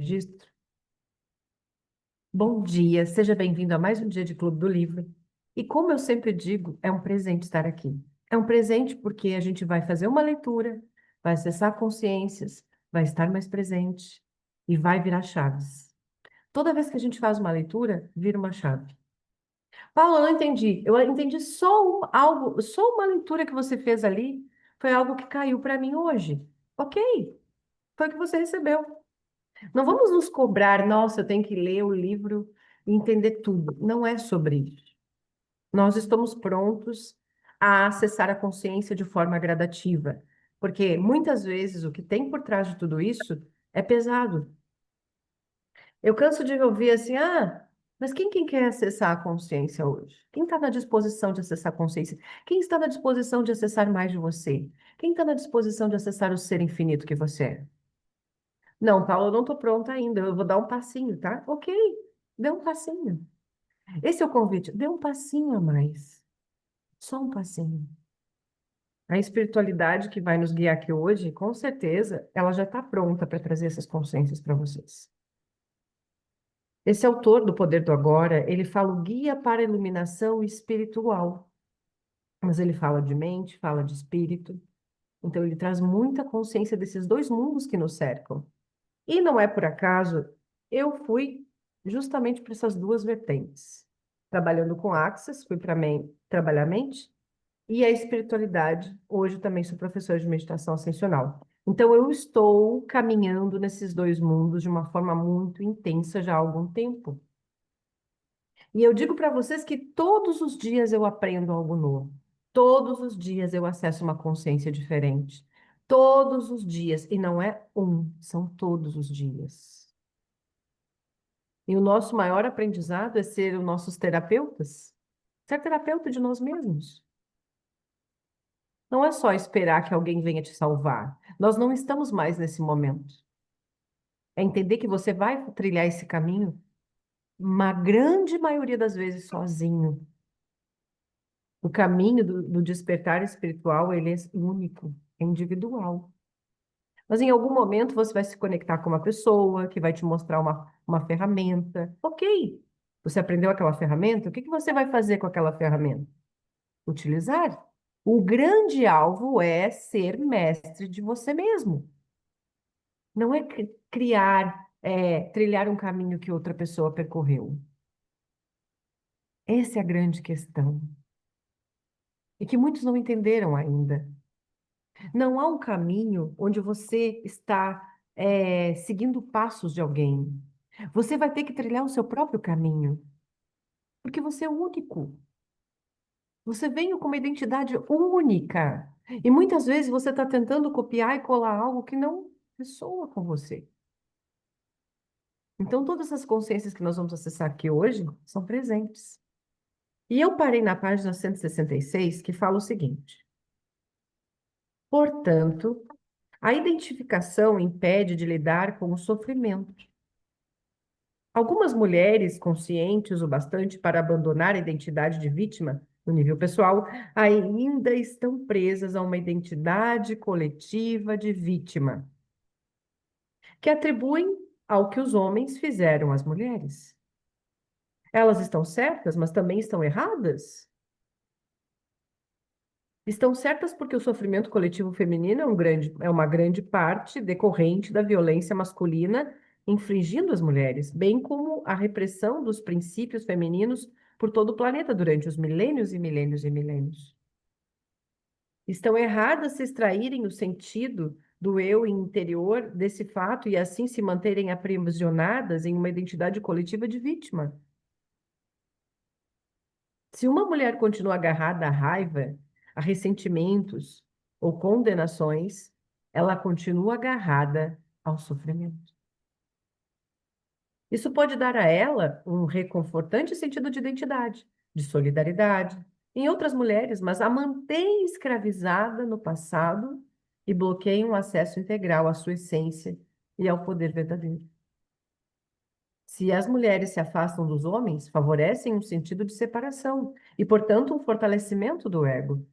Registro. Bom dia, seja bem-vindo a mais um dia de Clube do Livro. E como eu sempre digo, é um presente estar aqui. É um presente porque a gente vai fazer uma leitura, vai acessar consciências, vai estar mais presente e vai virar chaves. Toda vez que a gente faz uma leitura, vira uma chave. Paulo, eu não entendi. Eu entendi algo, só uma leitura que você fez ali foi algo que caiu para mim hoje. Ok, foi o que você recebeu. Não vamos nos cobrar, nossa, eu tenho que ler o livro e entender tudo. Não é sobre isso. Nós estamos prontos a acessar a consciência de forma gradativa, porque muitas vezes o que tem por trás de tudo isso é pesado. Eu canso de ouvir assim, mas quem quer acessar a consciência hoje? Quem está na disposição de acessar a consciência? Quem está na disposição de acessar mais de você? Quem está na disposição de acessar o ser infinito que você é? Não, Paulo, eu não estou pronta ainda. Eu vou dar um passinho, tá? Ok, dê um passinho. Esse é o convite. Dê um passinho a mais. Só um passinho. A espiritualidade que vai nos guiar aqui hoje, com certeza, ela já está pronta para trazer essas consciências para vocês. Esse autor do Poder do Agora, ele fala o guia para a iluminação espiritual. Mas ele fala de mente, fala de espírito. Então, ele traz muita consciência desses dois mundos que nos cercam. E não é por acaso, eu fui justamente para essas duas vertentes. Trabalhando com Axis, fui para trabalhar a mente e a espiritualidade. Hoje também sou professora de meditação ascensional. Então eu estou caminhando nesses dois mundos de uma forma muito intensa já há algum tempo. E eu digo para vocês que todos os dias eu aprendo algo novo. Todos os dias eu acesso uma consciência diferente. Todos os dias. E não é um, são todos os dias. E o nosso maior aprendizado é ser os nossos terapeutas, ser terapeuta de nós mesmos. Não é só esperar que alguém venha te salvar. Nós não estamos mais nesse momento. É entender que você vai trilhar esse caminho, uma grande maioria das vezes sozinho. O caminho do despertar espiritual, ele é único, é individual. Mas em algum momento você vai se conectar com uma pessoa que vai te mostrar uma ferramenta. Ok, você aprendeu aquela ferramenta, o que que você vai fazer com aquela ferramenta? Utilizar. O grande alvo é ser mestre de você mesmo. Não é criar, trilhar um caminho que outra pessoa percorreu. Essa é a grande questão. E que muitos não entenderam ainda. Não há um caminho onde você está, seguindo passos de alguém. Você vai ter que trilhar o seu próprio caminho, porque você é único. Você veio com uma identidade única. E muitas vezes você está tentando copiar e colar algo que não ressoa com você. Então, todas as consciências que nós vamos acessar aqui hoje são presentes. E eu parei na página 166, que fala o seguinte: portanto, a identificação impede de lidar com o sofrimento. Algumas mulheres conscientes o bastante para abandonar a identidade de vítima no nível pessoal ainda estão presas a uma identidade coletiva de vítima, que atribuem ao que os homens fizeram às mulheres. Elas estão certas, mas também estão erradas? Estão certas porque o sofrimento coletivo feminino é uma grande parte decorrente da violência masculina infligindo às mulheres, bem como a repressão dos princípios femininos por todo o planeta durante os milênios e milênios e milênios. Estão erradas se extraírem o sentido do eu interior desse fato e assim se manterem aprisionadas em uma identidade coletiva de vítima. Se uma mulher continua agarrada à raiva, a ressentimentos ou condenações, ela continua agarrada ao sofrimento. Isso pode dar a ela um reconfortante sentido de identidade, de solidariedade em outras mulheres, mas a mantém escravizada no passado e bloqueia um acesso integral à sua essência e ao poder verdadeiro. Se as mulheres se afastam dos homens, favorecem um sentido de separação e, portanto, um fortalecimento do ego.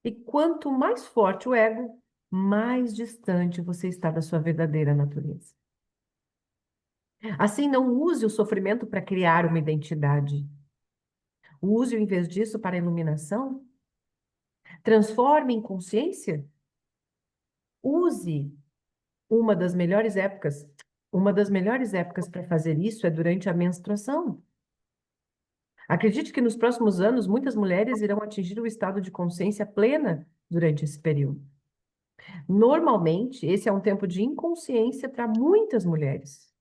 E quanto mais forte o ego, mais distante você está da sua verdadeira natureza. Assim, não use o sofrimento para criar uma identidade. Use-o, em vez disso, para a iluminação. Transforme em consciência. Use uma das melhores épocas. Uma das melhores épocas para fazer isso é durante a menstruação. Acredite que nos próximos anos, muitas mulheres irão atingir o estado de consciência plena durante esse período. Normalmente, esse é um tempo de inconsciência para muitas mulheres,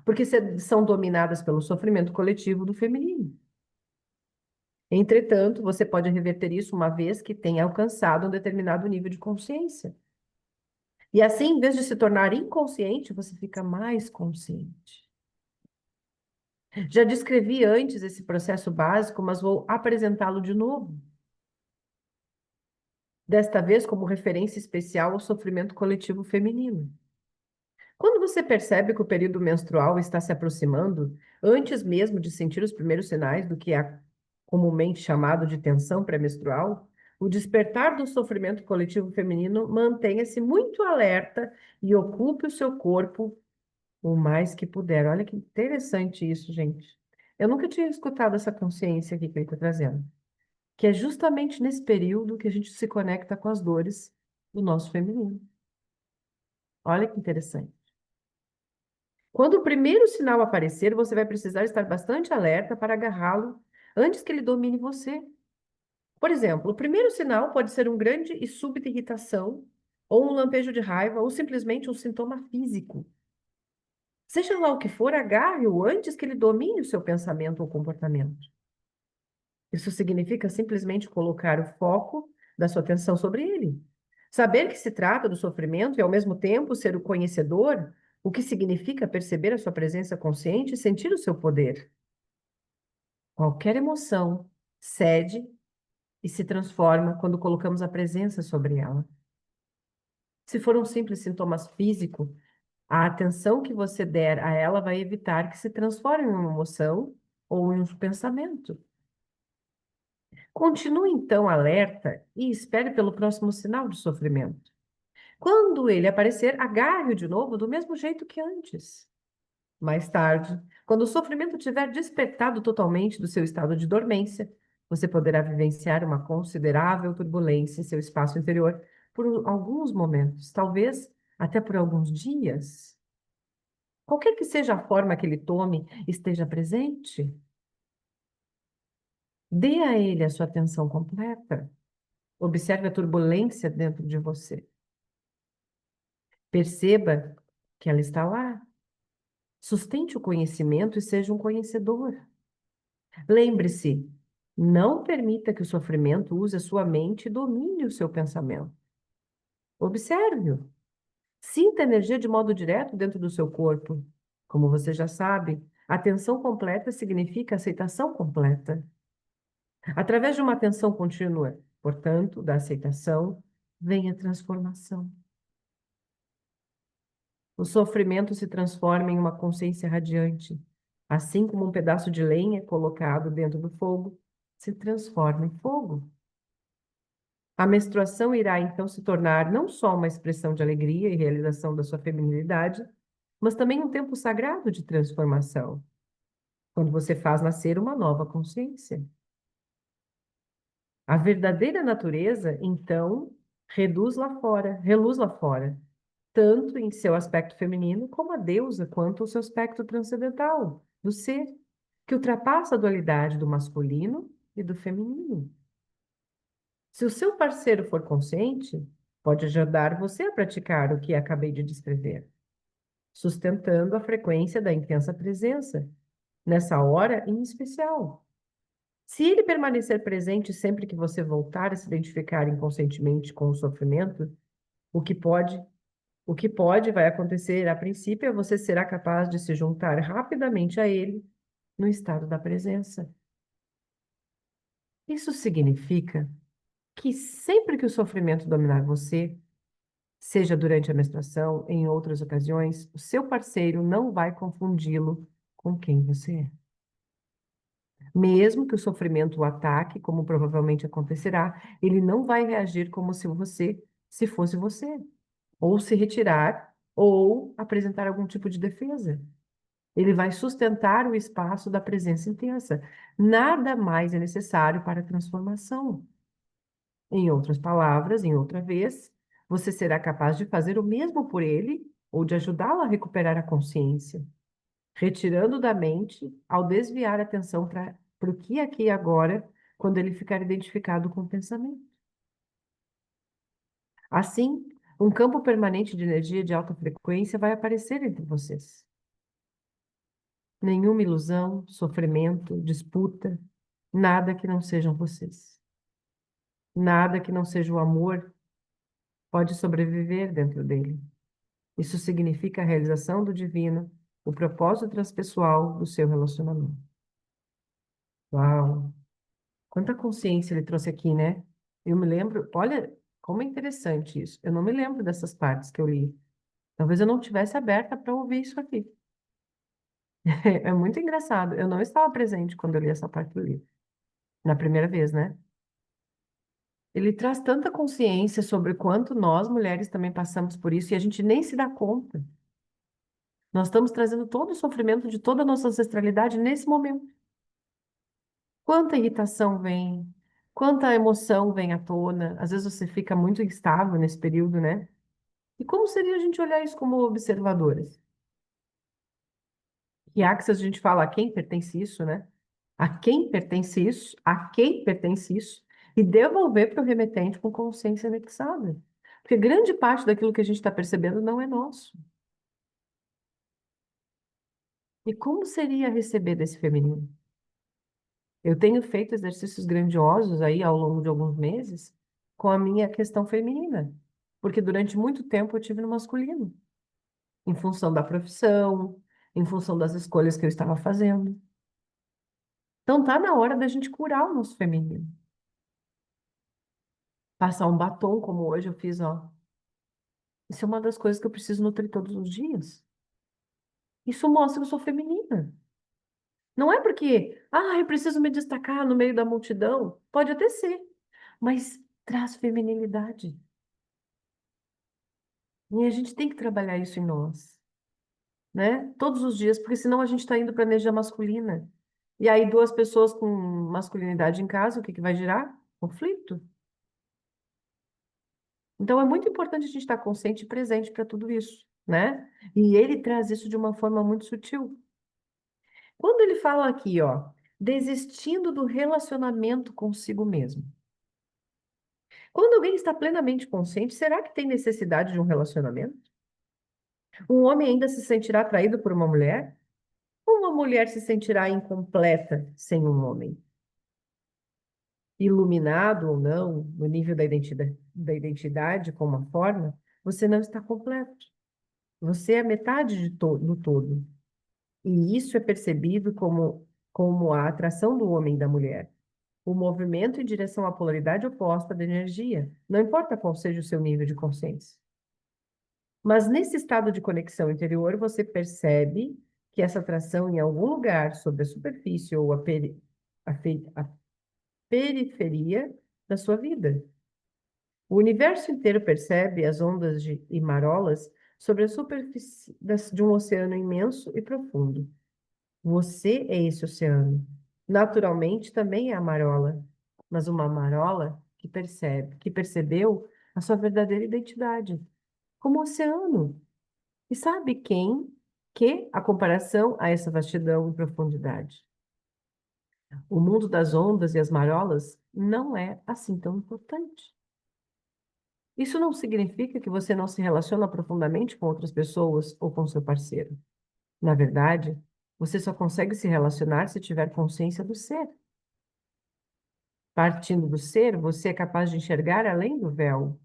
porque são dominadas pelo sofrimento coletivo do feminino. Entretanto, você pode reverter isso uma vez que tenha alcançado um determinado nível de consciência. E assim, em vez de se tornar inconsciente, você fica mais consciente. Já descrevi antes esse processo básico, mas vou apresentá-lo de novo. Desta vez como referência especial ao sofrimento coletivo feminino. Quando você percebe que o período menstrual está se aproximando, antes mesmo de sentir os primeiros sinais do que é comumente chamado de tensão pré-menstrual, o despertar do sofrimento coletivo feminino mantenha-se muito alerta e ocupe o seu corpo o mais que puder. Olha que interessante isso, gente. Eu nunca tinha escutado essa consciência aqui que ele está trazendo, que é justamente nesse período que a gente se conecta com as dores do nosso feminino. Olha que interessante. Quando o primeiro sinal aparecer, você vai precisar estar bastante alerta para agarrá-lo antes que ele domine você. Por exemplo, o primeiro sinal pode ser um grande e súbita irritação, ou um lampejo de raiva, ou simplesmente um sintoma físico. Seja lá o que for, agarre-o antes que ele domine o seu pensamento ou comportamento. Isso significa simplesmente colocar o foco da sua atenção sobre ele. Saber que se trata do sofrimento e, ao mesmo tempo, ser o conhecedor, o que significa perceber a sua presença consciente e sentir o seu poder. Qualquer emoção cede e se transforma quando colocamos a presença sobre ela. Se for um simples sintoma físico, a atenção que você der a ela vai evitar que se transforme em uma emoção ou em um pensamento. Continue então alerta e espere pelo próximo sinal de sofrimento. Quando ele aparecer, agarre-o de novo do mesmo jeito que antes. Mais tarde, quando o sofrimento tiver despertado totalmente do seu estado de dormência, você poderá vivenciar uma considerável turbulência em seu espaço interior por alguns momentos, talvez até por alguns dias. Qualquer que seja a forma que ele tome, esteja presente. Dê a ele a sua atenção completa. Observe a turbulência dentro de você. Perceba que ela está lá. Sustente o conhecimento e seja um conhecedor. Lembre-se, não permita que o sofrimento use a sua mente e domine o seu pensamento. Observe-o. Sinta a energia de modo direto dentro do seu corpo. Como você já sabe, atenção completa significa aceitação completa. Através de uma atenção contínua, portanto, da aceitação, vem a transformação. O sofrimento se transforma em uma consciência radiante, assim como um pedaço de lenha colocado dentro do fogo se transforma em fogo. A menstruação irá então se tornar não só uma expressão de alegria e realização da sua feminilidade, mas também um tempo sagrado de transformação, quando você faz nascer uma nova consciência. A verdadeira natureza, então, reluz lá fora, tanto em seu aspecto feminino como a deusa, quanto o seu aspecto transcendental, do ser, que ultrapassa a dualidade do masculino e do feminino. Se o seu parceiro for consciente, pode ajudar você a praticar o que acabei de descrever, sustentando a frequência da intensa presença, nessa hora em especial. Se ele permanecer presente sempre que você voltar a se identificar inconscientemente com o sofrimento, o que pode vai acontecer a princípio é você será capaz de se juntar rapidamente a ele no estado da presença. Isso significa que sempre que o sofrimento dominar você, seja durante a menstruação, em outras ocasiões, o seu parceiro não vai confundi-lo com quem você é. Mesmo que o sofrimento o ataque, como provavelmente acontecerá, ele não vai reagir como se fosse você, ou se retirar, ou apresentar algum tipo de defesa. Ele vai sustentar o espaço da presença intensa. Nada mais é necessário para a transformação. Em outras palavras, em outra vez, você será capaz de fazer o mesmo por ele ou de ajudá-lo a recuperar a consciência, retirando da mente ao desviar a atenção para o que é aqui e agora, quando ele ficar identificado com o pensamento. Assim, um campo permanente de energia de alta frequência vai aparecer entre vocês. Nenhuma ilusão, sofrimento, disputa, nada que não sejam vocês. Nada que não seja o amor pode sobreviver dentro dele. Isso significa a realização do divino, o propósito transpessoal do seu relacionamento. Uau! Quanta consciência ele trouxe aqui, né? Eu me lembro, olha como é interessante isso. Eu não me lembro dessas partes que eu li. Talvez eu não tivesse aberta para ouvir isso aqui. É muito engraçado. Eu não estava presente quando eu li essa parte do livro, na primeira vez, né? Ele traz tanta consciência sobre quanto nós, mulheres, também passamos por isso e a gente nem se dá conta. Nós estamos trazendo todo o sofrimento de toda a nossa ancestralidade nesse momento. Quanta irritação vem, quanta emoção vem à tona. Às vezes você fica muito instável nesse período, né? E como seria a gente olhar isso como observadoras? E Axis, a gente fala a quem pertence isso, né? A quem pertence isso? A quem pertence isso? E devolver para o remetente com consciência anexada. Porque grande parte daquilo que a gente está percebendo não é nosso. E como seria receber desse feminino? Eu tenho feito exercícios grandiosos aí ao longo de alguns meses com a minha questão feminina, porque durante muito tempo eu tive no masculino, em função da profissão, em função das escolhas que eu estava fazendo. Então tá na hora da gente curar o nosso feminino. Passar um batom como hoje eu fiz, ó. Isso é uma das coisas que eu preciso nutrir todos os dias. Isso mostra que eu sou feminina. Não é porque, eu preciso me destacar no meio da multidão. Pode até ser, mas traz feminilidade. E a gente tem que trabalhar isso em nós, né? Todos os dias, porque senão a gente está indo para a energia masculina. E aí, duas pessoas com masculinidade em casa, o que que vai gerar? Conflito. Então, é muito importante a gente estar consciente e presente para tudo isso, né? E ele traz isso de uma forma muito sutil. Quando ele fala aqui, ó, desistindo do relacionamento consigo mesmo. Quando alguém está plenamente consciente, será que tem necessidade de um relacionamento? Um homem ainda se sentirá atraído por uma mulher? Uma mulher se sentirá incompleta sem um homem. Iluminado ou não, no nível da identidade com uma forma, você não está completo. Você é metade do todo. E isso é percebido como a atração do homem e da mulher. O movimento em direção à polaridade oposta da energia. Não importa qual seja o seu nível de consciência. Mas nesse estado de conexão interior, você percebe que essa atração em algum lugar sobre a superfície ou a periferia da sua vida. O universo inteiro percebe as ondas e marolas sobre a superfície de um oceano imenso e profundo. Você é esse oceano. Naturalmente, também é a marola, mas uma marola que percebeu a sua verdadeira identidade, como oceano. E sabe que a comparação a essa vastidão e profundidade? O mundo das ondas e as marolas não é assim tão importante. Isso não significa que você não se relaciona profundamente com outras pessoas ou com seu parceiro. Na verdade, você só consegue se relacionar se tiver consciência do ser. Partindo do ser, você é capaz de enxergar além do véu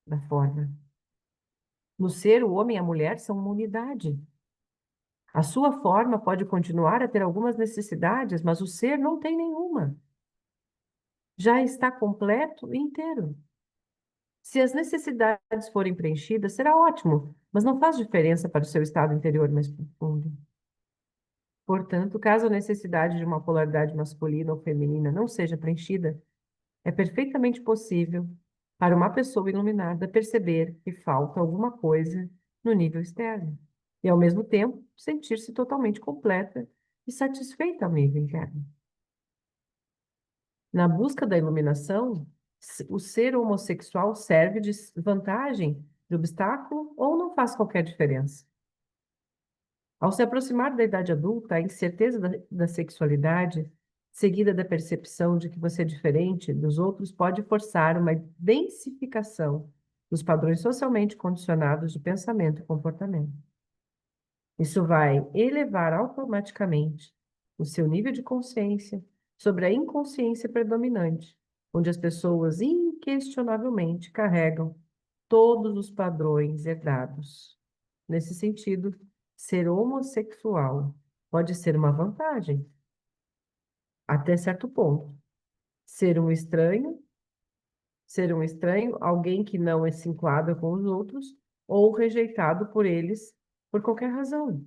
da forma. No ser, o homem e a mulher são uma unidade. A sua forma pode continuar a ter algumas necessidades, mas o ser não tem nenhuma. Já está completo e inteiro. Se as necessidades forem preenchidas, será ótimo, mas não faz diferença para o seu estado interior mais profundo. Portanto, caso a necessidade de uma polaridade masculina ou feminina não seja preenchida, é perfeitamente possível para uma pessoa iluminada perceber que falta alguma coisa no nível externo. e, ao mesmo tempo, sentir-se totalmente completa e satisfeita ao nível interno. Na busca da iluminação, o ser homossexual serve de vantagem, de obstáculo ou não faz qualquer diferença. Ao se aproximar da idade adulta, a incerteza da sexualidade, seguida da percepção de que você é diferente dos outros, pode forçar uma densificação dos padrões socialmente condicionados de pensamento e comportamento. Isso vai elevar automaticamente o seu nível de consciência sobre a inconsciência predominante, onde as pessoas inquestionavelmente carregam todos os padrões herdados. Nesse sentido, ser homossexual pode ser uma vantagem, até certo ponto. Ser um estranho, alguém que não se enquadra com os outros, ou rejeitado por eles por qualquer razão.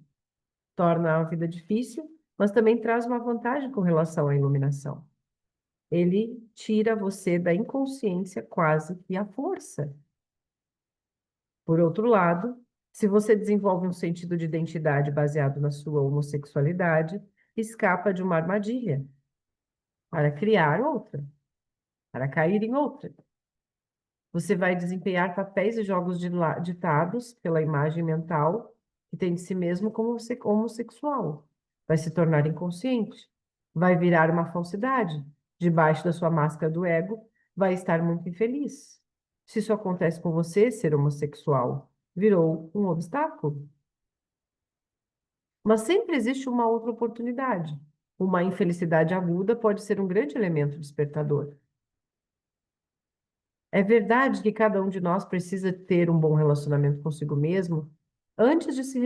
Torna a vida difícil, mas também traz uma vantagem com relação à iluminação. Ele tira você da inconsciência quase que à força. Por outro lado, se você desenvolve um sentido de identidade baseado na sua homossexualidade, escapa de uma armadilha para criar outra, para cair em outra. Você vai desempenhar papéis e jogos ditados pela imagem mental que tem de si mesmo como homossexual. Vai se tornar inconsciente, vai virar uma falsidade. Debaixo da sua máscara do ego, vai estar muito infeliz. Se isso acontece com você, ser homossexual virou um obstáculo. Mas sempre existe uma outra oportunidade. Uma infelicidade aguda pode ser um grande elemento despertador. É verdade que cada um de nós precisa ter um bom relacionamento consigo mesmo antes de se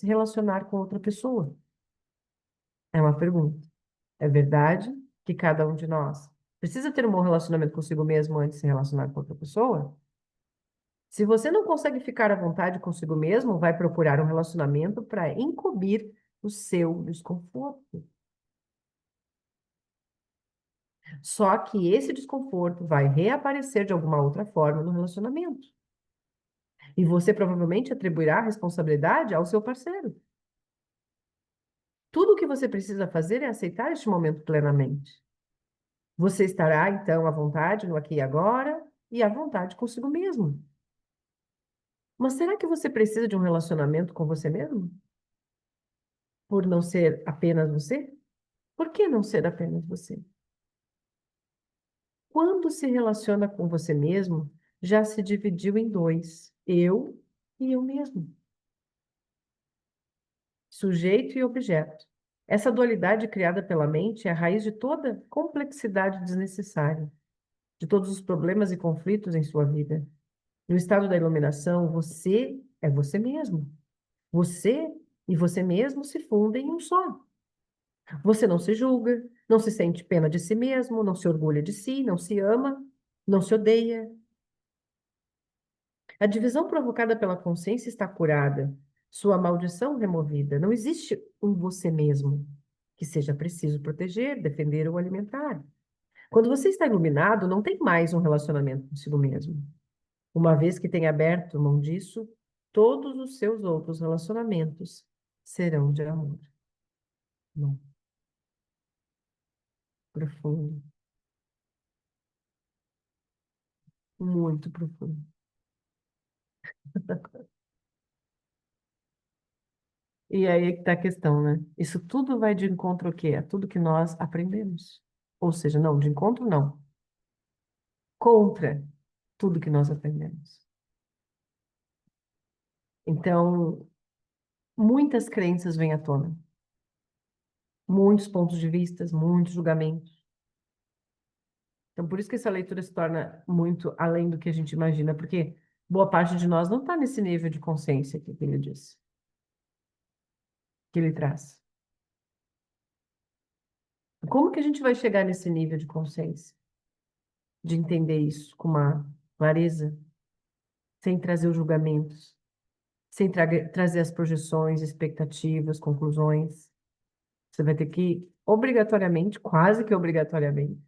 relacionar com outra pessoa? É uma pergunta. É verdade que cada um de nós precisa ter um bom relacionamento consigo mesmo antes de se relacionar com outra pessoa? Se você não consegue ficar à vontade consigo mesmo, vai procurar um relacionamento para encobrir o seu desconforto. Só que esse desconforto vai reaparecer de alguma outra forma no relacionamento. E você provavelmente atribuirá a responsabilidade ao seu parceiro. Tudo o que você precisa fazer é aceitar este momento plenamente. Você estará, então, à vontade no aqui e agora e à vontade consigo mesmo. Mas será que você precisa de um relacionamento com você mesmo? Por não ser apenas você? Por que não ser apenas você? Quando se relaciona com você mesmo, já se dividiu em dois: eu e eu mesmo, sujeito e objeto. Essa dualidade criada pela mente é a raiz de toda complexidade desnecessária, de todos os problemas e conflitos em sua vida. No estado da iluminação, você é você mesmo. Você e você mesmo se fundem em um só. Você não se julga, não se sente pena de si mesmo, não se orgulha de si, não se ama, não se odeia. A divisão provocada pela consciência está curada, sua maldição removida. Não existe um você mesmo que seja preciso proteger, defender ou alimentar. Quando você está iluminado, não tem mais um relacionamento consigo mesmo. Uma vez que tenha aberto mão disso, todos os seus outros relacionamentos serão de amor. Não, profundo, muito profundo. E aí é que está a questão, né? Isso tudo vai de encontro ao quê? A tudo que nós aprendemos. Ou seja, não, de encontro não. Contra tudo que nós aprendemos. Então, muitas crenças vêm à tona. Muitos pontos de vista, muitos julgamentos. Então, por isso que essa leitura se torna muito além do que a gente imagina, porque boa parte de nós não está nesse nível de consciência que ele diz, que ele traz. Como que a gente vai chegar nesse nível de consciência? De entender isso com uma clareza, sem trazer os julgamentos, sem trazer as projeções, expectativas, conclusões. Você vai ter que, obrigatoriamente, quase que obrigatoriamente,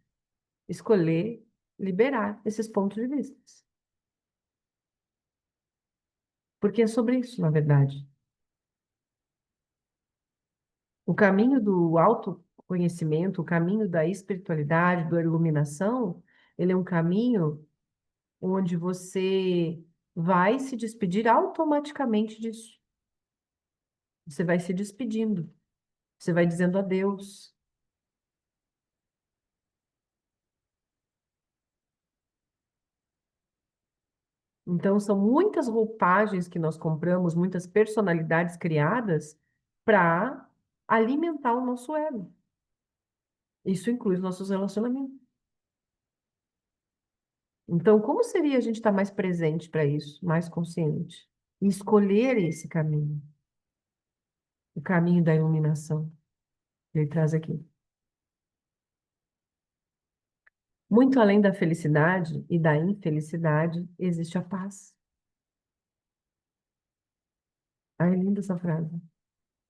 escolher liberar esses pontos de vista. Porque é sobre isso, na verdade. O caminho do autoconhecimento, o caminho da espiritualidade, da iluminação, ele é um caminho onde você vai se despedir automaticamente disso. Você vai se despedindo, você vai dizendo adeus. Então, são muitas roupagens que nós compramos, muitas personalidades criadas para alimentar o nosso ego. Isso inclui os nossos relacionamentos. Então, como seria a gente estar mais presente para isso, mais consciente? E escolher esse caminho, o caminho da iluminação, que ele traz aqui. Muito além da felicidade e da infelicidade, existe a paz. Ah, é linda essa frase.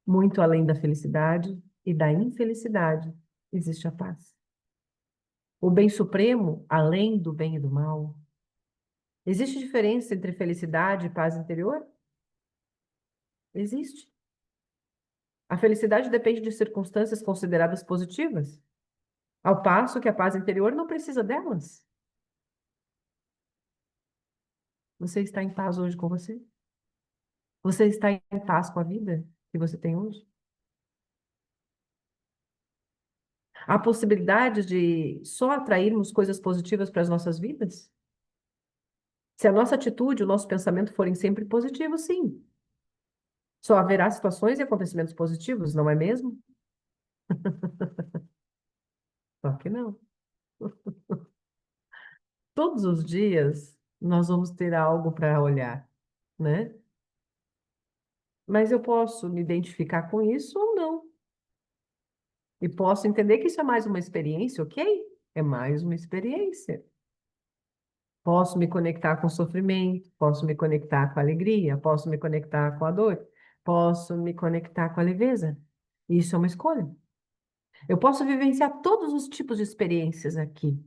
Muito além da felicidade e da infelicidade, existe a paz. O bem supremo, além do bem e do mal. Existe diferença entre felicidade e paz interior? Existe. A felicidade depende de circunstâncias consideradas positivas, ao passo que a paz interior não precisa delas. Você está em paz hoje com você? Você está em paz com a vida que você tem hoje? Há possibilidade de só atrairmos coisas positivas para as nossas vidas? Se a nossa atitude, o nosso pensamento forem sempre positivos, sim. Só haverá situações e acontecimentos positivos, não é mesmo? Só que não. Todos os dias nós vamos ter algo para olhar, né? Mas eu posso me identificar com isso ou não. E posso entender que isso é mais uma experiência, ok? É mais uma experiência. Posso me conectar com o sofrimento, posso me conectar com a alegria, posso me conectar com a dor, posso me conectar com a leveza. Isso é uma escolha. Eu posso vivenciar todos os tipos de experiências aqui,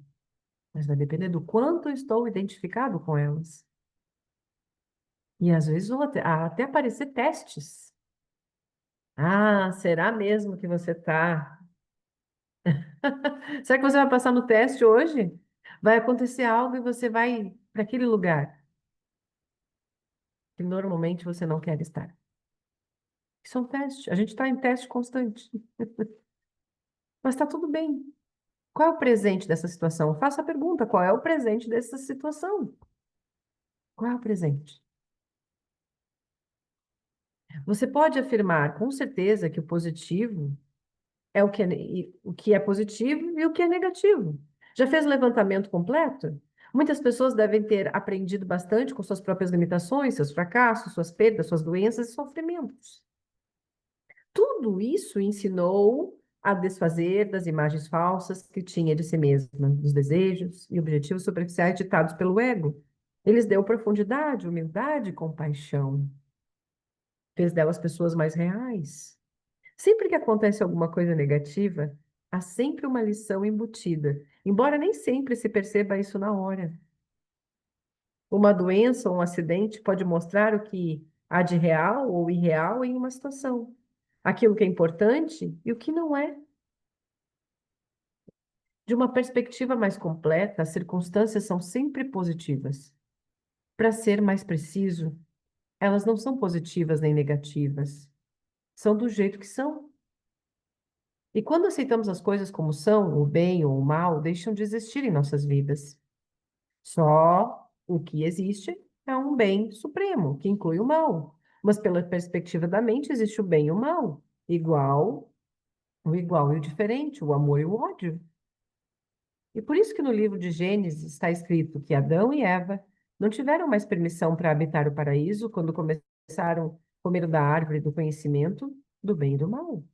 mas vai depender do quanto eu estou identificado com elas. E às vezes vão até aparecer testes. Ah, será mesmo que você está? Será que você vai passar no teste hoje? Vai acontecer algo e você vai para aquele lugar que normalmente você não quer estar. Isso é um teste. A gente está em teste constante. Mas está tudo bem. Qual é o presente dessa situação? Faça a pergunta: qual é o presente dessa situação? Qual é o presente? Você pode afirmar com certeza que o positivo é o que é positivo e o que é negativo. Já fez o levantamento completo? Muitas pessoas devem ter aprendido bastante com suas próprias limitações, seus fracassos, suas perdas, suas doenças e sofrimentos. Tudo isso ensinou a desfazer das imagens falsas que tinha de si mesma, dos desejos e objetivos superficiais ditados pelo ego. Eles deu profundidade, humildade e compaixão. Fez delas pessoas mais reais. Sempre que acontece alguma coisa negativa, há sempre uma lição embutida, embora nem sempre se perceba isso na hora. Uma doença ou um acidente pode mostrar o que há de real ou irreal em uma situação, aquilo que é importante e o que não é. De uma perspectiva mais completa, as circunstâncias são sempre positivas. Para ser mais preciso, elas não são positivas nem negativas, são do jeito que são. E quando aceitamos as coisas como são, o bem ou o mal deixam de existir em nossas vidas. Só o que existe é um bem supremo, que inclui o mal. Mas pela perspectiva da mente, existe o bem e o mal, o igual e o diferente, o amor e o ódio. E por isso que no livro de Gênesis está escrito que Adão e Eva não tiveram mais permissão para habitar o paraíso quando começaram a comer da árvore do conhecimento do bem e do mal.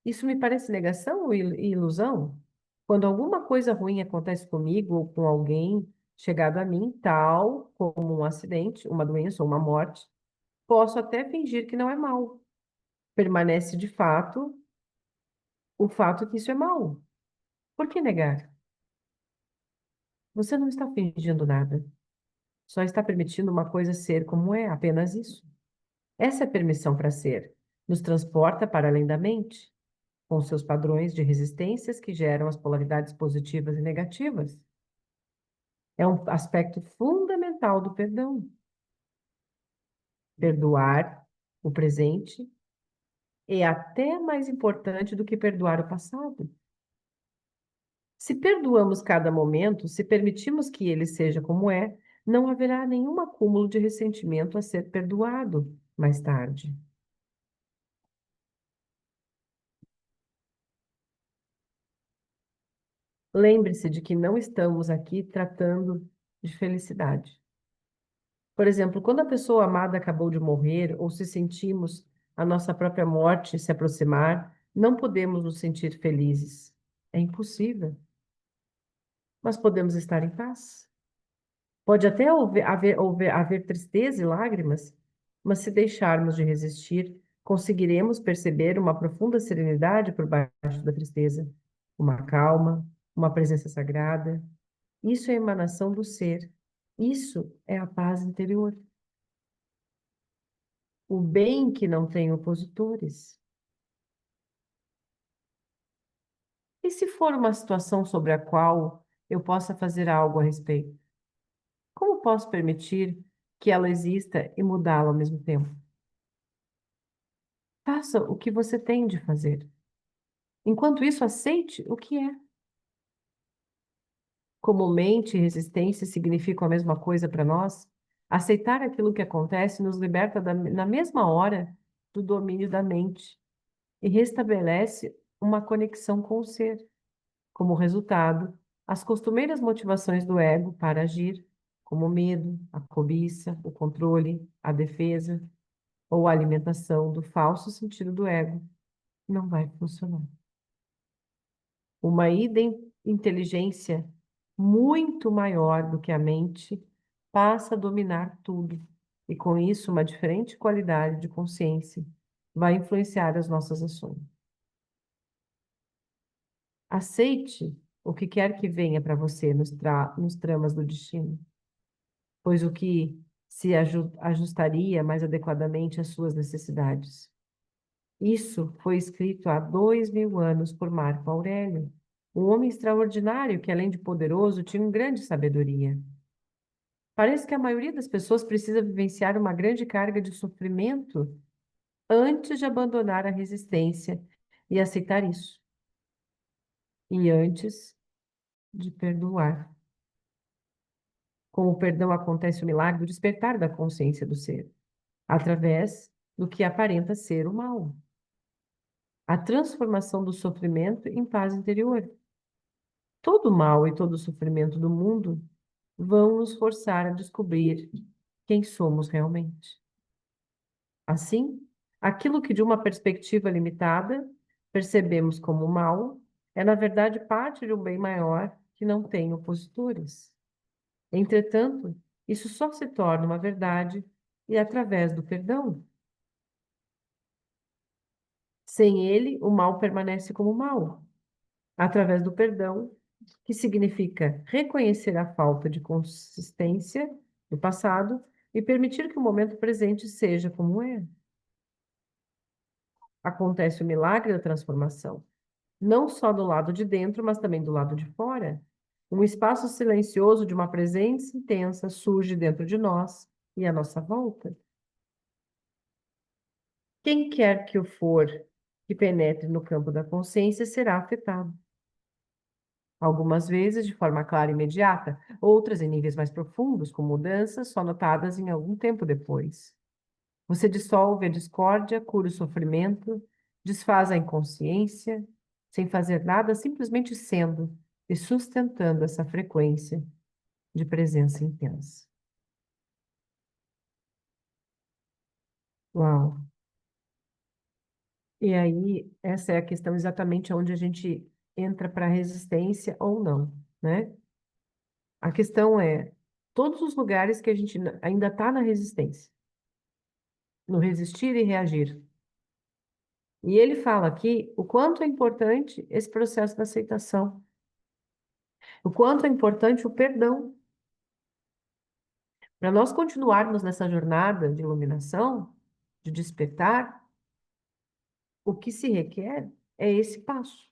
Isso me parece negação ou ilusão? Quando alguma coisa ruim acontece comigo ou com alguém chegado a mim, tal como um acidente, uma doença ou uma morte, posso até fingir que não é mal. Permanece de fato o fato que isso é mal. Por que negar? Você não está fingindo nada. Só está permitindo uma coisa ser como é, apenas isso. Essa é a permissão para ser. nos transporta para além da mente, com seus padrões de resistências que geram as polaridades positivas e negativas. É um aspecto fundamental do perdão. Perdoar o presente é até mais importante do que perdoar o passado. Se perdoamos cada momento, se permitimos que ele seja como é, não haverá nenhum acúmulo de ressentimento a ser perdoado mais tarde. Lembre-se de que não estamos aqui tratando de felicidade. Por exemplo, quando a pessoa amada acabou de morrer ou se sentimos a nossa própria morte se aproximar, não podemos nos sentir felizes. É impossível. Mas podemos estar em paz. Pode até haver tristeza e lágrimas, mas se deixarmos de resistir, conseguiremos perceber uma profunda serenidade por baixo da tristeza, uma calma, uma presença sagrada. Isso é a emanação do ser. Isso é a paz interior. O bem que não tem opositores. E se for uma situação sobre a qual eu possa fazer algo a respeito? Como posso permitir que ela exista e mudá-la ao mesmo tempo? Faça o que você tem de fazer. Enquanto isso, aceite o que é. Como mente e resistência significam a mesma coisa para nós, aceitar aquilo que acontece nos liberta na mesma hora do domínio da mente e restabelece uma conexão com o ser. Como resultado, as costumeiras motivações do ego para agir, como o medo, a cobiça, o controle, a defesa ou a alimentação do falso sentido do ego, não vai funcionar. Uma inteligência muito maior do que a mente passa a dominar tudo, e com isso uma diferente qualidade de consciência vai influenciar as nossas ações. Aceite o que quer que venha para você nos tramas do destino, pois o que se ajustaria mais adequadamente às suas necessidades. Isso foi escrito há 2000 anos por Marco Aurélio, um homem extraordinário que, além de poderoso, tinha uma grande sabedoria. Parece que a maioria das pessoas precisa vivenciar uma grande carga de sofrimento antes de abandonar a resistência e aceitar isso, e antes de perdoar. Com o perdão acontece o milagre do despertar da consciência do ser, através do que aparenta ser o mal. A transformação do sofrimento em paz interior. Todo o mal e todo o sofrimento do mundo vão nos forçar a descobrir quem somos realmente. Assim, aquilo que de uma perspectiva limitada percebemos como mal é, na verdade, parte de um bem maior que não tem opositores. Entretanto, isso só se torna uma verdade e através do perdão. Sem ele, o mal permanece como mal. Através do perdão, que significa reconhecer a falta de consistência do passado e permitir que o momento presente seja como é. Acontece o milagre da transformação, não só do lado de dentro, mas também do lado de fora. Um espaço silencioso de uma presença intensa surge dentro de nós e à nossa volta. Quem quer que o for que penetre no campo da consciência será afetado. Algumas vezes de forma clara e imediata, outras em níveis mais profundos, com mudanças só notadas em algum tempo depois. Você dissolve a discórdia, cura o sofrimento, desfaz a inconsciência, sem fazer nada, simplesmente sendo e sustentando essa frequência de presença intensa. Uau! E aí, essa é a questão exatamente onde a gente entra para a resistência ou não, né? A questão é todos os lugares que a gente ainda está na resistência, no resistir e reagir. E ele fala aqui o quanto é importante esse processo da aceitação, o quanto é importante o perdão. Para nós continuarmos nessa jornada de iluminação, de despertar, O que se requer é esse passo.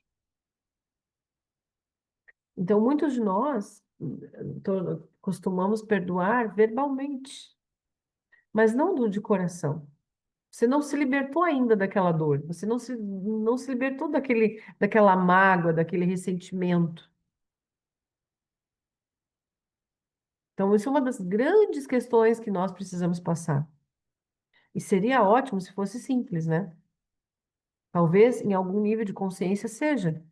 Então, muitos de nós costumamos perdoar verbalmente, mas não do de coração. Você não se libertou ainda daquela dor, você não se libertou daquela mágoa, daquele ressentimento. Então, isso é uma das grandes questões que nós precisamos passar. E seria ótimo se fosse simples, né? Talvez em algum nível de consciência seja,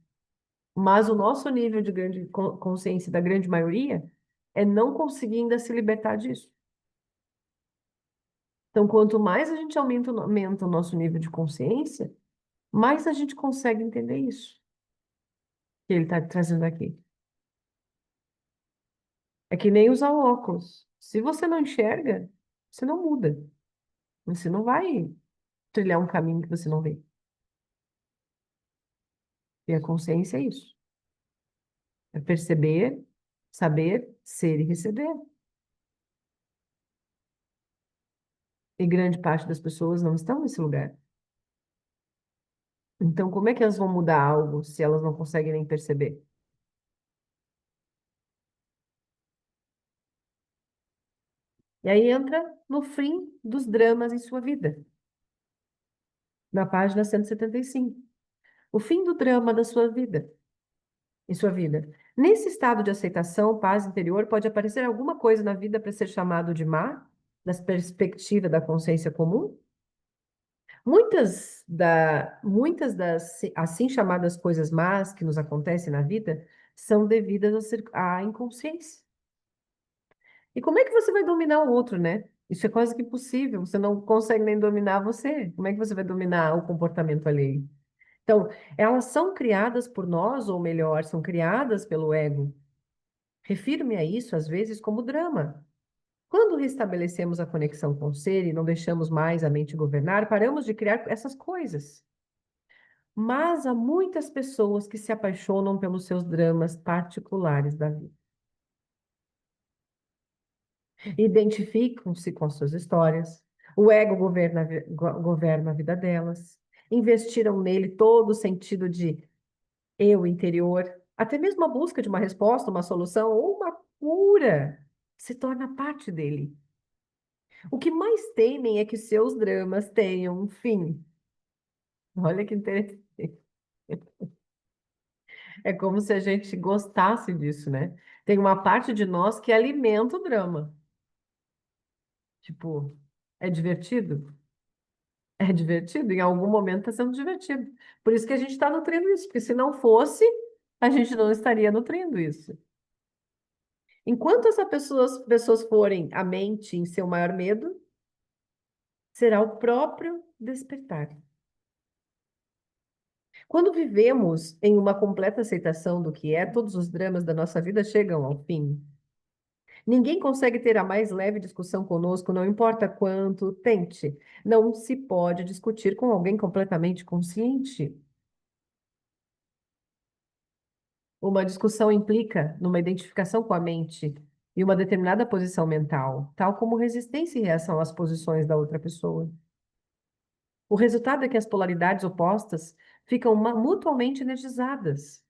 mas o nosso nível de grande consciência da grande maioria é não conseguir ainda se libertar disso. Então, quanto mais a gente aumenta o nosso nível de consciência, mais a gente consegue entender isso que ele está trazendo aqui. É que nem usar óculos. Se você não enxerga, você não muda. Você não vai trilhar um caminho que você não vê. E a consciência é isso. É perceber, saber, ser e receber. E grande parte das pessoas não estão nesse lugar. Então, como é que elas vão mudar algo se elas não conseguem nem perceber? E aí entra no fim dos dramas em sua vida, na página 175. O fim do drama da sua vida, em sua vida. Nesse estado de aceitação, paz interior, pode aparecer alguma coisa na vida para ser chamado de má, das perspectiva da consciência comum? Muitas das assim chamadas coisas más que nos acontecem na vida são devidas à inconsciência. E como é que você vai dominar o outro, né? Isso é quase que impossível. Você não consegue nem dominar você. Como é que você vai dominar o comportamento alheio? Então, elas são criadas por nós, ou melhor, são criadas pelo ego. Refiro-me a isso, às vezes, como drama. Quando restabelecemos a conexão com o ser e não deixamos mais a mente governar, paramos de criar essas coisas. Mas há muitas pessoas que se apaixonam pelos seus dramas particulares da vida. Identificam-se com as suas histórias. O ego governa a vida delas. Investiram nele todo o sentido de eu interior, até mesmo a busca de uma resposta, uma solução ou uma cura se torna parte dele. O que mais temem é que seus dramas tenham um fim. Olha que interessante. É como se a gente gostasse disso, né? Tem uma parte de nós que alimenta o drama. Tipo, é divertido? É divertido, em algum momento está sendo divertido. Por isso que a gente está nutrindo isso, porque se não fosse, a gente não estaria nutrindo isso. Enquanto essas pessoas forem a mente em seu maior medo, será o próprio despertar. Quando vivemos em uma completa aceitação do que é, todos os dramas da nossa vida chegam ao fim. Ninguém consegue ter a mais leve discussão conosco, não importa quanto tente. Não se pode discutir com alguém completamente consciente. Uma discussão implica numa identificação com a mente e uma determinada posição mental, tal como resistência e reação às posições da outra pessoa. O resultado é que as polaridades opostas ficam mutuamente energizadas.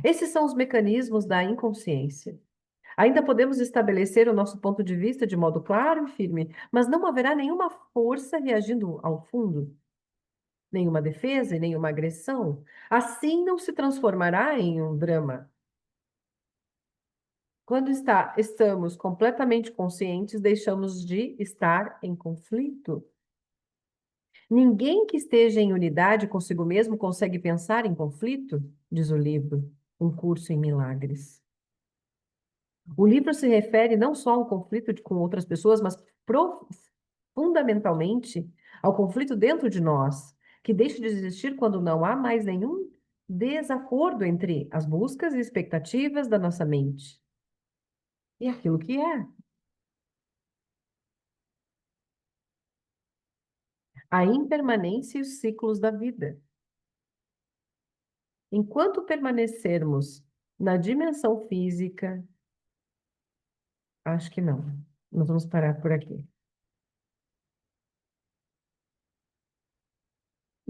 Esses são os mecanismos da inconsciência. Ainda podemos estabelecer o nosso ponto de vista de modo claro e firme, mas não haverá nenhuma força reagindo ao fundo, nenhuma defesa e nenhuma agressão. Assim não se transformará em um drama. Quando estamos completamente conscientes, deixamos de estar em conflito. Ninguém que esteja em unidade consigo mesmo consegue pensar em conflito, diz o livro, Um Curso em Milagres. O livro se refere não só ao conflito com outras pessoas, mas fundamentalmente ao conflito dentro de nós, que deixa de existir quando não há mais nenhum desacordo entre as buscas e expectativas da nossa mente e aquilo que é. A impermanência e os ciclos da vida. Enquanto permanecermos na dimensão física, acho que não. Nós vamos parar por aqui.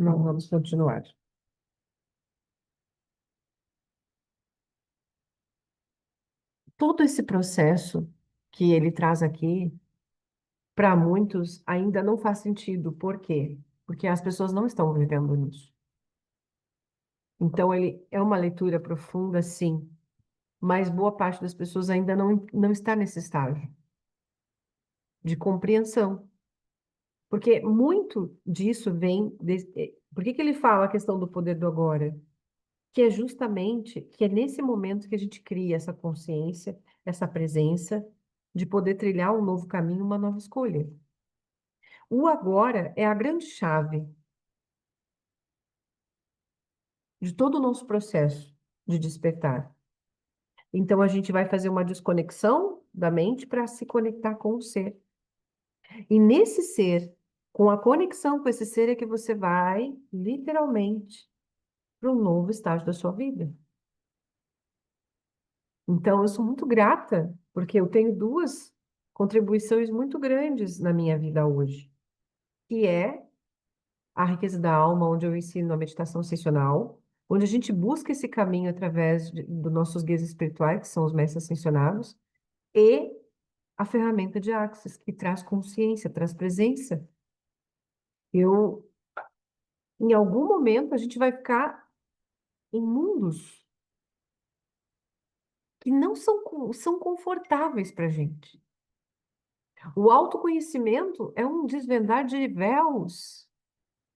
Não vamos continuar. Todo esse processo que ele traz aqui, para muitos, ainda não faz sentido. Por quê? Porque as pessoas não estão vivendo nisso. Então, ele é uma leitura profunda, sim, mas boa parte das pessoas ainda não está nesse estágio de compreensão. Porque muito disso vem. Por que que ele fala a questão do poder do agora? Que é justamente que é nesse momento que a gente cria essa consciência, essa presença de poder trilhar um novo caminho, uma nova escolha. O agora é a grande chave de todo o nosso processo de despertar. Então a gente vai fazer uma desconexão da mente para se conectar com o ser. E nesse ser, com a conexão com esse ser, é que você vai, literalmente, para um novo estágio da sua vida. Então, eu sou muito grata, porque eu tenho duas contribuições muito grandes na minha vida hoje, que é a riqueza da alma, onde eu ensino a meditação ascensional, onde a gente busca esse caminho através dos nossos guias espirituais, que são os mestres ascensionados, e a ferramenta de Axis, que traz consciência, traz presença. Eu, em algum momento, a gente vai ficar em mundos que não são confortáveis para a gente. O autoconhecimento é um desvendar de véus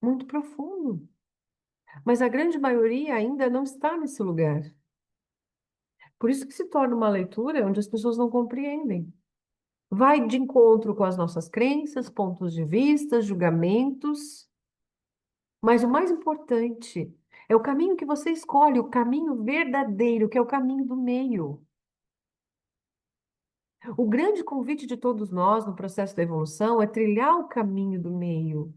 muito profundo, mas a grande maioria ainda não está nesse lugar. Por isso que se torna uma leitura onde as pessoas não compreendem. Vai de encontro com as nossas crenças, pontos de vista, julgamentos, mas o mais importante é o caminho que você escolhe, o caminho verdadeiro, que é o caminho do meio. O grande convite de todos nós no processo da evolução é trilhar o caminho do meio.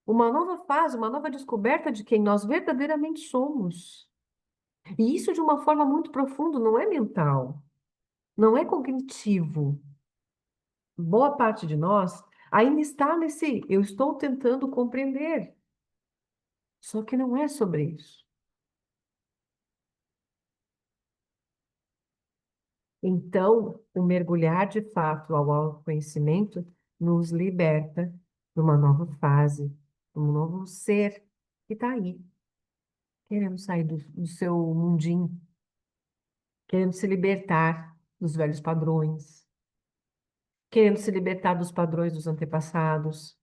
Uma nova fase, uma nova descoberta de quem nós verdadeiramente somos. E isso de uma forma muito profunda, não é mental, não é cognitivo. Boa parte de nós ainda está nesse eu estou tentando compreender. Só que não é sobre isso. Então, o mergulhar de fato ao autoconhecimento nos liberta de uma nova fase, de um novo ser que está aí, querendo sair do seu mundinho, querendo se libertar dos velhos padrões, querendo se libertar dos padrões dos antepassados.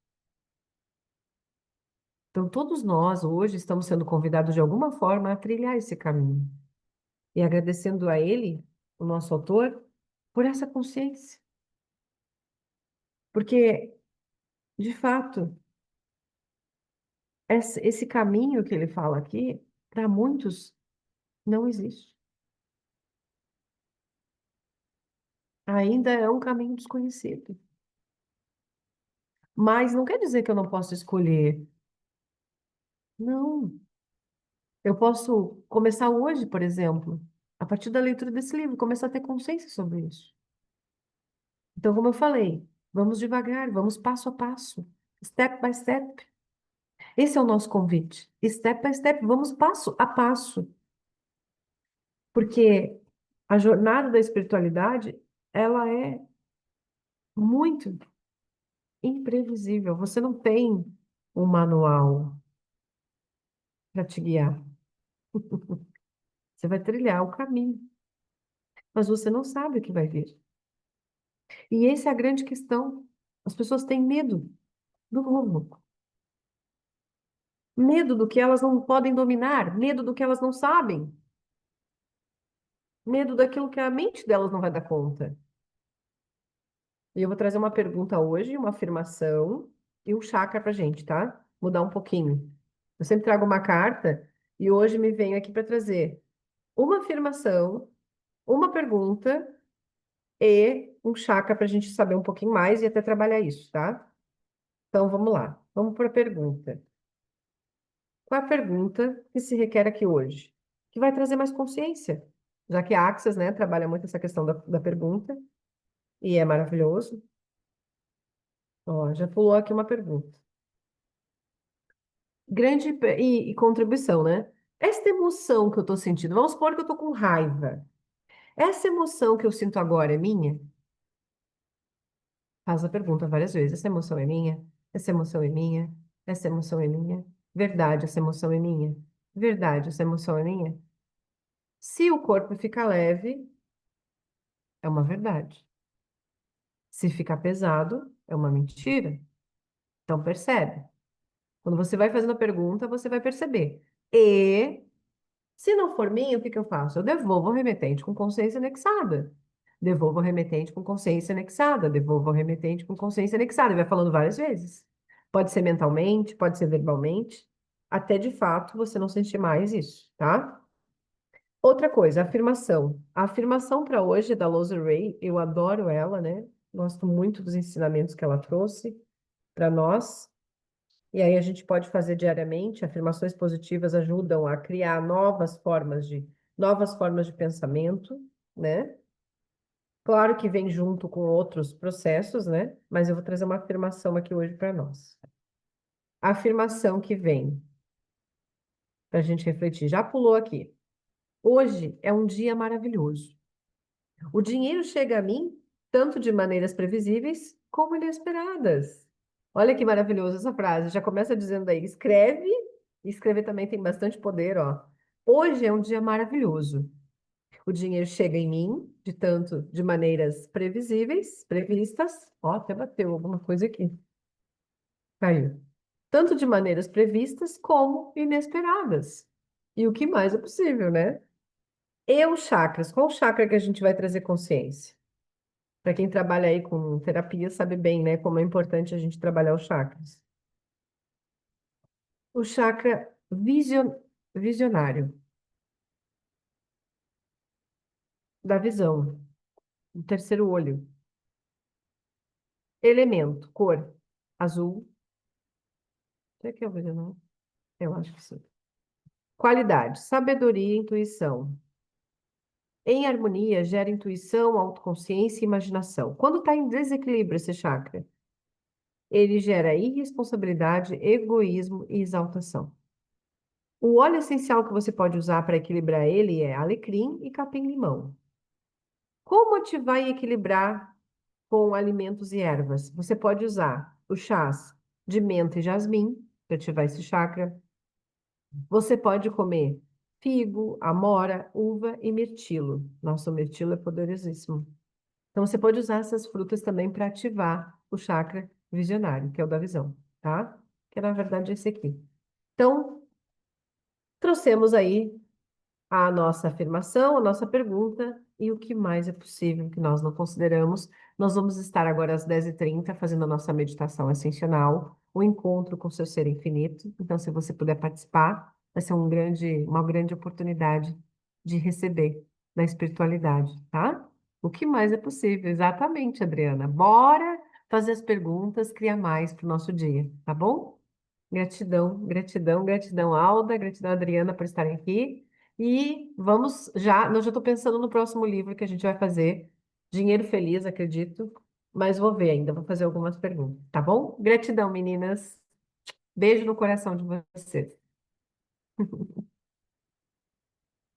Então, todos nós hoje estamos sendo convidados de alguma forma a trilhar esse caminho. E agradecendo a ele, o nosso autor, por essa consciência. Porque, de fato, esse caminho que ele fala aqui, para muitos, não existe. Ainda é um caminho desconhecido. Mas não quer dizer que eu não posso escolher. Não. Eu posso começar hoje, por exemplo, a partir da leitura desse livro, começar a ter consciência sobre isso. Então, como eu falei, vamos devagar, vamos passo a passo, step by step. Esse é o nosso convite. Step by step, vamos passo a passo. Porque a jornada da espiritualidade, ela é muito imprevisível. Você não tem um manual para te guiar. Você vai trilhar o caminho, mas você não sabe o que vai vir. E essa é a grande questão. As pessoas têm medo do novo. Medo do que elas não podem dominar, medo do que elas não sabem, medo daquilo que a mente delas não vai dar conta. E eu vou trazer uma pergunta hoje, uma afirmação e um chakra pra gente, tá? Mudar um pouquinho. Eu sempre trago uma carta e hoje me venho aqui para trazer uma afirmação, uma pergunta e um chakra para a gente saber um pouquinho mais e até trabalhar isso, tá? Então vamos lá. Vamos para a pergunta. Qual é a pergunta que se requer aqui hoje? Que vai trazer mais consciência, já que a Axis, né, trabalha muito essa questão da pergunta e é maravilhoso. Ó, já pulou aqui uma pergunta. e contribuição, né? Esta emoção que eu estou sentindo, vamos supor que eu estou com raiva. Essa emoção que eu sinto agora é minha? Faz a pergunta várias vezes. Essa emoção é minha? Essa emoção é minha? Essa emoção é minha? Verdade, essa emoção é minha? Verdade, essa emoção é minha? Se o corpo fica leve, é uma verdade. Se ficar pesado, é uma mentira. Então percebe. Quando você vai fazendo a pergunta, você vai perceber. E se não for minha, o que que eu faço? Eu devolvo o remetente com consciência anexada. Devolvo o remetente com consciência anexada. Devolvo o remetente com consciência anexada. E vai falando várias vezes. Pode ser mentalmente, pode ser verbalmente, até de fato você não sentir mais isso, tá? Outra coisa, afirmação. A afirmação para hoje é da Lose Ray, eu adoro ela, né? Gosto muito dos ensinamentos que ela trouxe para nós. E aí a gente pode fazer diariamente. Afirmações positivas ajudam a criar novas formas de pensamento, né? Claro que vem junto com outros processos, né? Mas eu vou trazer uma afirmação aqui hoje para nós. A afirmação que vem para a gente refletir. Já pulou aqui. Hoje é um dia maravilhoso. O dinheiro chega a mim tanto de maneiras previsíveis como inesperadas. Olha que maravilhoso essa frase. Já começa dizendo aí, escreve, e escrever também tem bastante poder, ó. Hoje é um dia maravilhoso. O dinheiro chega em mim de maneiras previsíveis, previstas. Ó, até bateu alguma coisa aqui. Caiu. Tanto de maneiras previstas como inesperadas. E o que mais é possível, né? E os chakras? Qual chakra que a gente vai trazer consciência? Para quem trabalha aí com terapia, sabe bem, né, como é importante a gente trabalhar os chakras. O chakra visionário, da visão, o terceiro olho. Elemento, cor, azul. Será que é o visionário? Eu acho que sim. Qualidade, sabedoria e intuição. Em harmonia, gera intuição, autoconsciência e imaginação. Quando está em desequilíbrio esse chakra, ele gera irresponsabilidade, egoísmo e exaltação. O óleo essencial que você pode usar para equilibrar ele é alecrim e capim-limão. Como ativar e equilibrar com alimentos e ervas? Você pode usar os chás de menta e jasmim para ativar esse chakra. Você pode comer figo, amora, uva e mirtilo. Nossa, o mirtilo é poderosíssimo. Então, você pode usar essas frutas também para ativar o chakra visionário, que é o da visão, tá? Que na verdade é esse aqui. Então, trouxemos aí a nossa afirmação, a nossa pergunta e o que mais é possível que nós não consideramos. Nós vamos estar agora às 10h30 fazendo a nossa meditação ascensional, o encontro com o seu ser infinito. Então, se você puder participar, vai ser uma grande oportunidade de receber da espiritualidade, tá? O que mais é possível? Exatamente, Adriana. Bora fazer as perguntas, criar mais para o nosso dia, tá bom? Gratidão, gratidão, gratidão, Alda, gratidão, Adriana, por estarem aqui. E vamos já, eu já estou pensando no próximo livro que a gente vai fazer. Dinheiro Feliz, acredito, mas vou ver ainda, vou fazer algumas perguntas, tá bom? Gratidão, meninas. Beijo no coração de vocês.